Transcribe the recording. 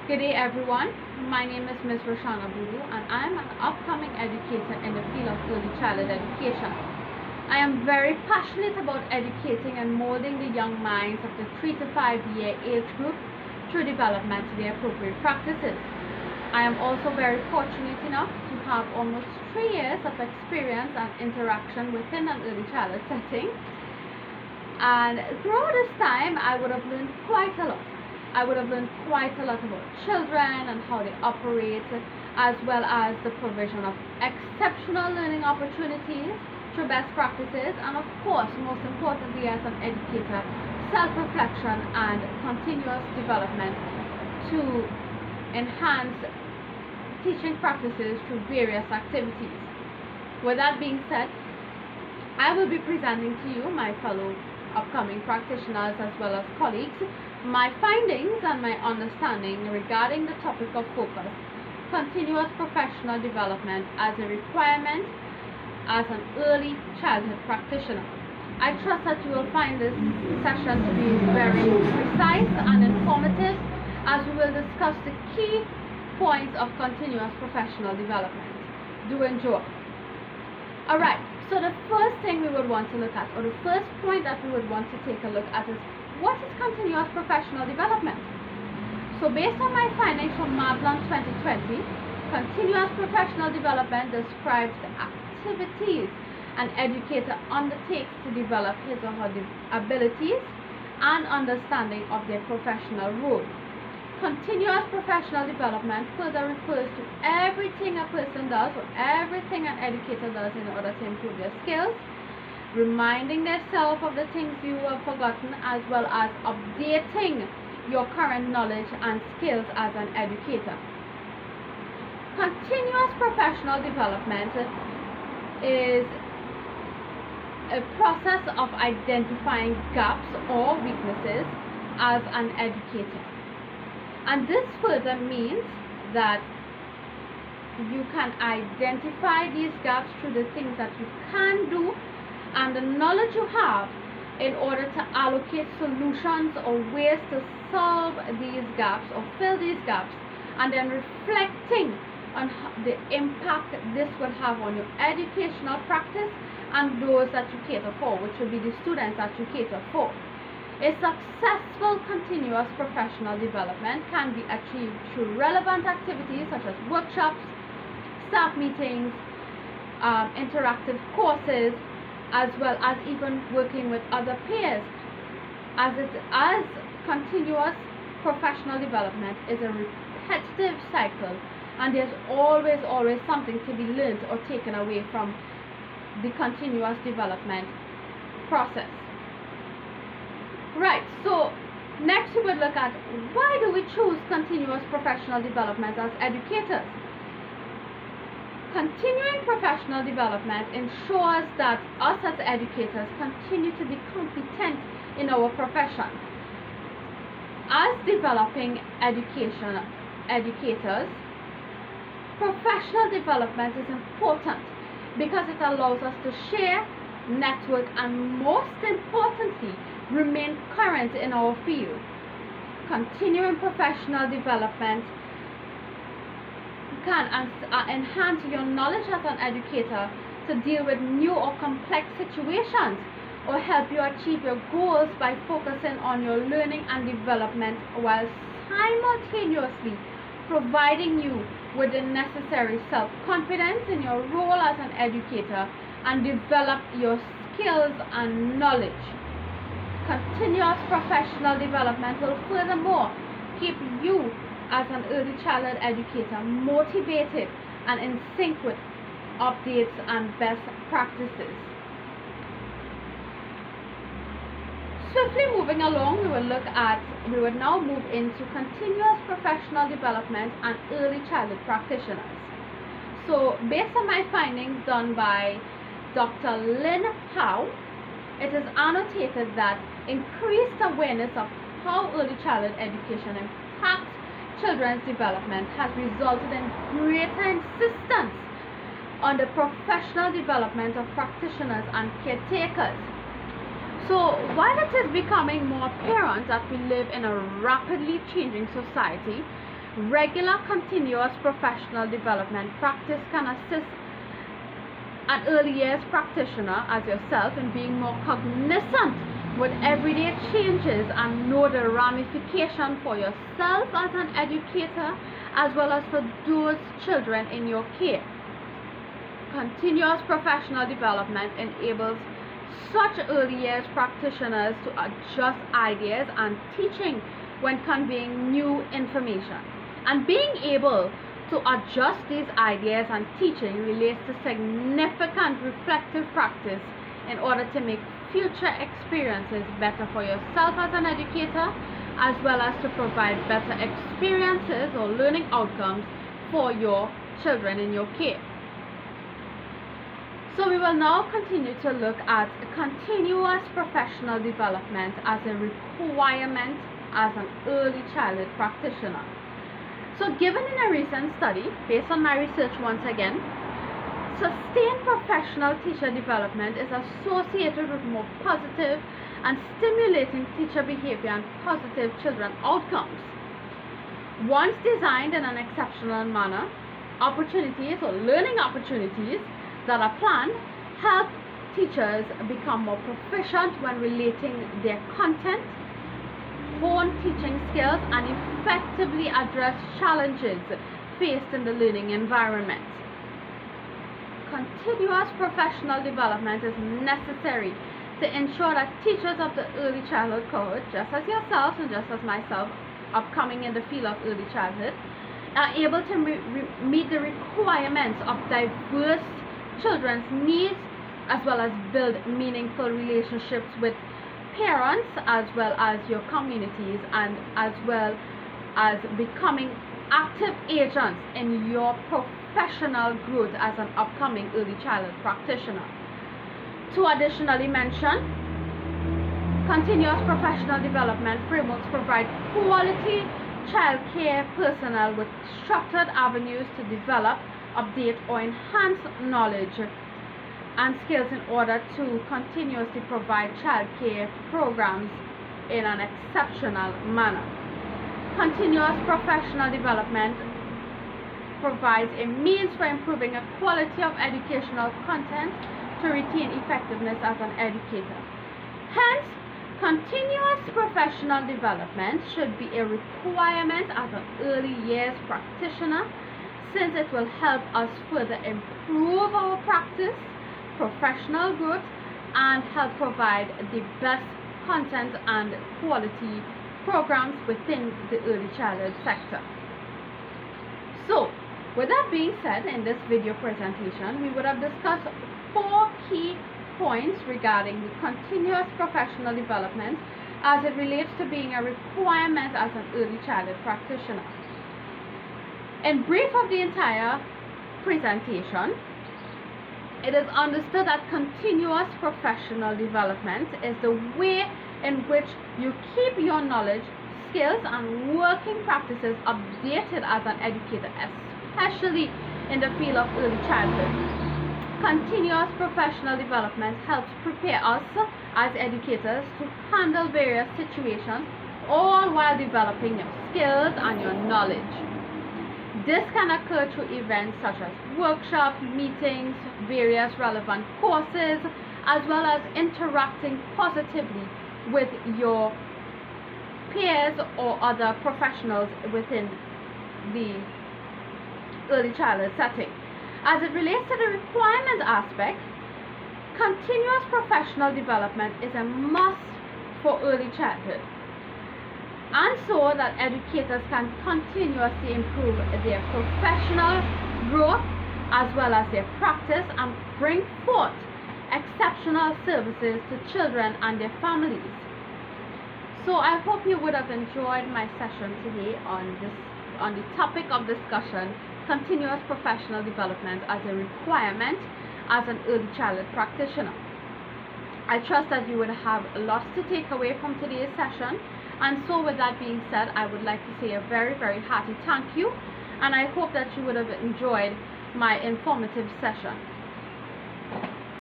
Good day everyone, my name is Ms. Rishana Boodoo and I am an upcoming educator in the field of early childhood education. I am very passionate about educating and molding the young minds of the 3 to 5 year age group through development to the appropriate practices. I am also very fortunate enough to have almost 3 years of experience and interaction within an early childhood setting, and throughout this time I would have learned quite a lot. I would have learned quite a lot about children and how they operate, as well as the provision of exceptional learning opportunities through best practices, and of course, most importantly as an educator, self-reflection and continuous development to enhance teaching practices through various activities. With that being said, I will be presenting to you, my fellow upcoming practitioners as well as colleagues, my findings and my understanding regarding the topic of focus, continuous professional development as a requirement as an early childhood practitioner. I trust that you will find this session to be very precise and informative, as we will discuss the key points of continuous professional development. Do enjoy. Alright, so the first thing we would want to look at, or the first point that we would want to take a look at, is what is continuous professional development? So based on my findings from Mablon 2020, continuous professional development describes the activities an educator undertakes to develop his or her abilities and understanding of their professional role. Continuous professional development further refers to everything a person does or everything an educator does in order to improve their skills, reminding themselves of the things you have forgotten, as well as updating your current knowledge and skills as an educator. Continuous professional development is a process of identifying gaps or weaknesses as an educator. And this further means that you can identify these gaps through the things that you can do and the knowledge you have in order to allocate solutions or ways to solve these gaps or fill these gaps, and then reflecting on the impact this would have on your educational practice and those that you cater for, which will be the students that you cater for. A successful continuous professional development can be achieved through relevant activities such as workshops, staff meetings, interactive courses, as well as even working with other peers, as continuous professional development is a repetitive cycle, and there's always something to be learned or taken away from the continuous development process. Right, so next we will look at why do we choose continuous professional development as educators. Continuing professional development ensures that us as educators continue to be competent in our profession. As developing educators, professional development is important because it allows us to share, network, and most importantly, remain current in our field. Continuing professional development can enhance your knowledge as an educator to deal with new or complex situations, or help you achieve your goals by focusing on your learning and development while simultaneously providing you with the necessary self-confidence in your role as an educator and develop your skills and knowledge. Continuous professional development will furthermore keep you as an early childhood educator motivated and in sync with updates and best practices. Swiftly moving along, we will now move into continuous professional development and early childhood practitioners. So based on my findings done by Dr. Lynn Howe, it is annotated that increased awareness of how early childhood education impacts children's development has resulted in greater insistence on the professional development of practitioners and caretakers. So while it is becoming more apparent that we live in a rapidly changing society Regular continuous professional development practice can assist an early years practitioner as yourself in being more cognizant with everyday changes and know the ramification for yourself as an educator as well as for those children in your care. Continuous professional development enables such early years practitioners to adjust ideas and teaching when conveying new information. And being able to adjust these ideas and teaching relates to significant reflective practice in order to make future experiences better for yourself as an educator, as well as to provide better experiences or learning outcomes for your children in your care. So we will now continue to look at continuous professional development as a requirement as an early childhood practitioner. So given in a recent study, based on my research once again, sustained professional teacher development is associated with more positive and stimulating teacher behavior and positive children outcomes. Once designed in an exceptional manner, opportunities or learning opportunities that are planned help teachers become more proficient when relating their content, hone teaching skills, and effectively address challenges faced in the learning environment. Continuous professional development is necessary to ensure that teachers of the early childhood cohort, just as yourselves and just as myself, upcoming in the field of early childhood, are able to meet the requirements of diverse children's needs, as well as build meaningful relationships with parents as well as your communities, and as well as becoming active agents in your professional growth as an upcoming early childhood practitioner. To additionally mention, continuous professional development frameworks provide quality child care personnel with structured avenues to develop, update, or enhance knowledge and skills in order to continuously provide child care programs in an exceptional manner. Continuous professional development provides a means for improving the quality of educational content to retain effectiveness as an educator. Hence, continuous professional development should be a requirement as an early years practitioner, since it will help us further improve our practice, professional growth, and help provide the best content and quality programs within the early childhood sector. So, with that being said, in this video presentation, we would have discussed 4 key points regarding the continuous professional development as it relates to being a requirement as an early childhood practitioner. In brief of the entire presentation, it is understood that continuous professional development is the way in which you keep your knowledge, skills, and working practices updated as an educator, especially in the field of early childhood. Continuous professional development helps prepare us as educators to handle various situations, all while developing your skills and your knowledge. This can occur through events such as workshops, meetings, various relevant courses, as well as interacting positively with your peers or other professionals within the early childhood setting. As it relates to the requirement aspect, continuous professional development is a must for early childhood, and so that educators can continuously improve their professional growth as well as their practice and bring forth exceptional services to children and their families. So I hope you would have enjoyed my session today on the topic of discussion, continuous professional development as a requirement as an early childhood practitioner. I trust that you would have lots to take away from today's session. And so with that being said, I would like to say a very, hearty thank you, and I hope that you would have enjoyed my informative session.